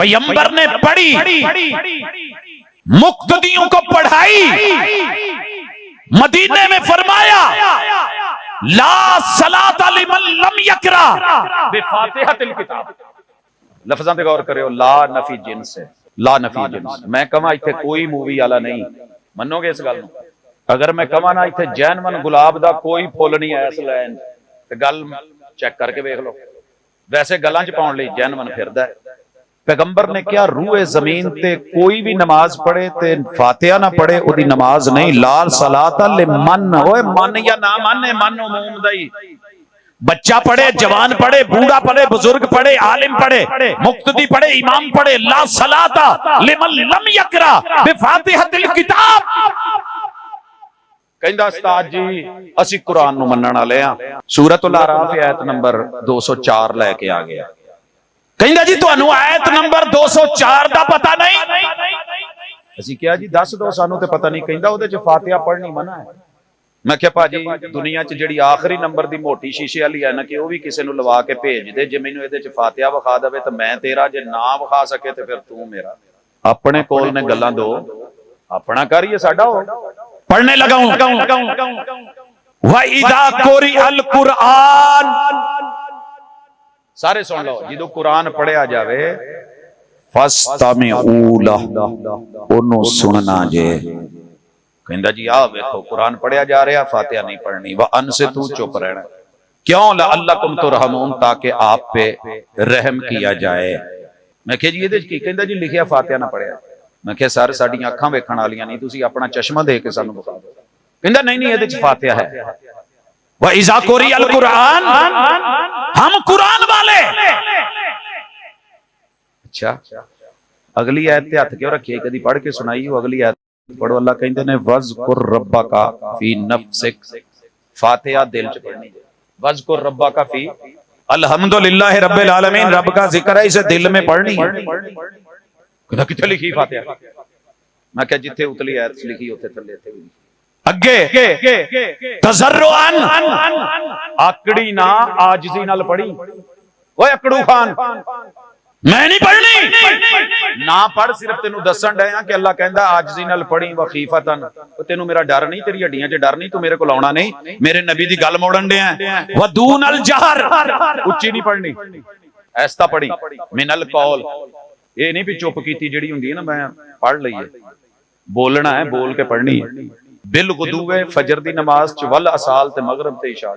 पैगंबर ने पढ़ी, मुक्तदियों को पढ़ाई, मदीने में फरमाया ला सलात लिमन लम यकरा बिफातिहतिल किताब। लफ्जां ते गौर करियो, ला नफी जिन्स है, ला नफी जिन्स। मैं कहा इत्थे कोई मूवी वाला नहीं, मनोगे इस गल? अगर मैं कहा ना इत्थे जैनवन गुलाब दा कोई फुल नहीं आया इस लाइन ते गल चेक करके वेख लो। वैसे गलां च पाउण लई जैनवन फिरदा है। पैगंबर ने क्या रूए जमीन ते कोई भी नमाज पढ़े ते फातिहा ना पढ़े ओदी नमाज नहीं। लाल सलात लिमन, ओए मन या ना माने, मन उमूम दा ही। बच्चा पढ़े, जवान पढ़े, बूढ़ा पढ़े, बुजुर्ग पढ़े, आलिम पढ़े, मुक्तदी पढ़े, इमाम पढ़े, ला सलाता लिमन लम यकरा बिफातिहतिल किताब। कहंदा उस्ताद जी असी कुरान नु मनण वाले हां। सूरतुल आराफ आयत नंबर 204 लेके आ गया। कहंदा जी तुहानू आयत नंबर 204 दा पता नहीं? असी क्या जी दस दो, सानू ते पता नहीं। कहंदा ओदे च फातिहा पढ़नी मना है। मैं क्या भाजी दुनिया च जिहड़ी आखिरी नंबर दी मोटी शीशे वाली है ना कि वह भी किसी नूं लवा के भेज दे, जे मैनूं इहदे च फातिहा विखा देवे तो मैं तेरा, जे ना विखा सके तो फिर तू मेरा। अपने कोल ने गल्लां दो, अपना करिए साडा हो। पढ़ने लगाऊं व इदा कुरि अल कुरान, सारे सुन लो, जो कुरान पढ़िया जावे फस्तमिऊ लहु, ओनू सुनना जे। कहंदा जी आ देखो कुरान पढ़िया जा रहा, फातिहा नहीं पढ़नी। व अनसितू, चुप रहना। क्यों? लअल्लकुम तुरहमून, ताकि आप पे रहम किया जाए। मैं कहा जी ये कहंदा जी लिखिया फातिहा ना पढ़िया। मैं कहा सर साडियां अखां वेखण वालियां नहीं, तुसीं अपना चश्मा दे के सानू बता दो। कहंदा नहीं नहीं इहदे च फातिहा है। व इज़ा कुरिअल कुरान, हम कुरान वाले। अच्छा अगली आयत ते हथ क्यों रखिए? कदी पढ़ के सुनाई हो अगली आयत? पढ़ो। अल्लाह कहते ने वज़कुर रब्बका फी नफ्सिक, फातिहा दिल च पढ़नी। वज़कुर रब्बका फी, अल्हम्दुलिल्लाह रब्बिल आलमीन, रब का जिक्र है, इसे दिल में पढ़नी है। कहता किथे लिखी फातिहा? मैं क्या जिथे उतली आयत लिखी उथे थल्ले थे भी अगे तज़र्रुअन, आकड़ी ना आजिज़ी नाल पढ़ी। ओए अकड़ू खान मैं नहीं पढ़नी ना पढ़, सिर्फ तेनू दसन डया कि अल्लाह कहंदा आजिज़ी नाल पढ़ी व खीफतन। तेनू मेरा डर नहीं, तेरी हड्डियां च डर नहीं, तू मेरे कोल आउणा नहीं। मेरे नबी दी गल मोड़न डया। व दूनल जहर, उच्ची नहीं पढ़नी, ऐसा पढ़ी। मिनल कौल, ये नहीं भी चुप कीती जिहड़ी हुंदी है ना मैं पढ़ लईए, बोलना है, बोल के पढ़नी है। बिल गुदुवे, फजर दी नमाज च, वल असाल ते मगरिब ते इशा,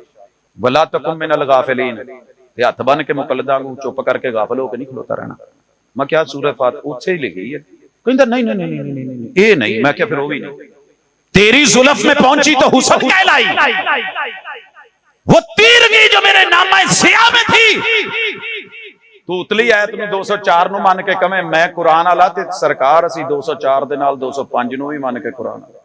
वला तकुम मिनल गाफिलीन, हथ बन के मुकल्लदा को चुप करके गाफिल होकर नहीं खलोता रहना। मैं क्या सूरत फात उत्थे ही लिखी है? कहंदा नहीं नहीं नहीं नहीं नहीं ये नहीं। मैं क्या फिर वो भी नहीं। तेरी जुल्फ में पहुंची तो हुस्न कहलाई, वो तीरगी जो मेरे नामा सिया में थी। तू उतली आयत नूं 204 नूं मान के कमे मैं कुरान वाला, ते सरकार असी 204 दे नाल 205 नूं भी मान के कुरान वाला।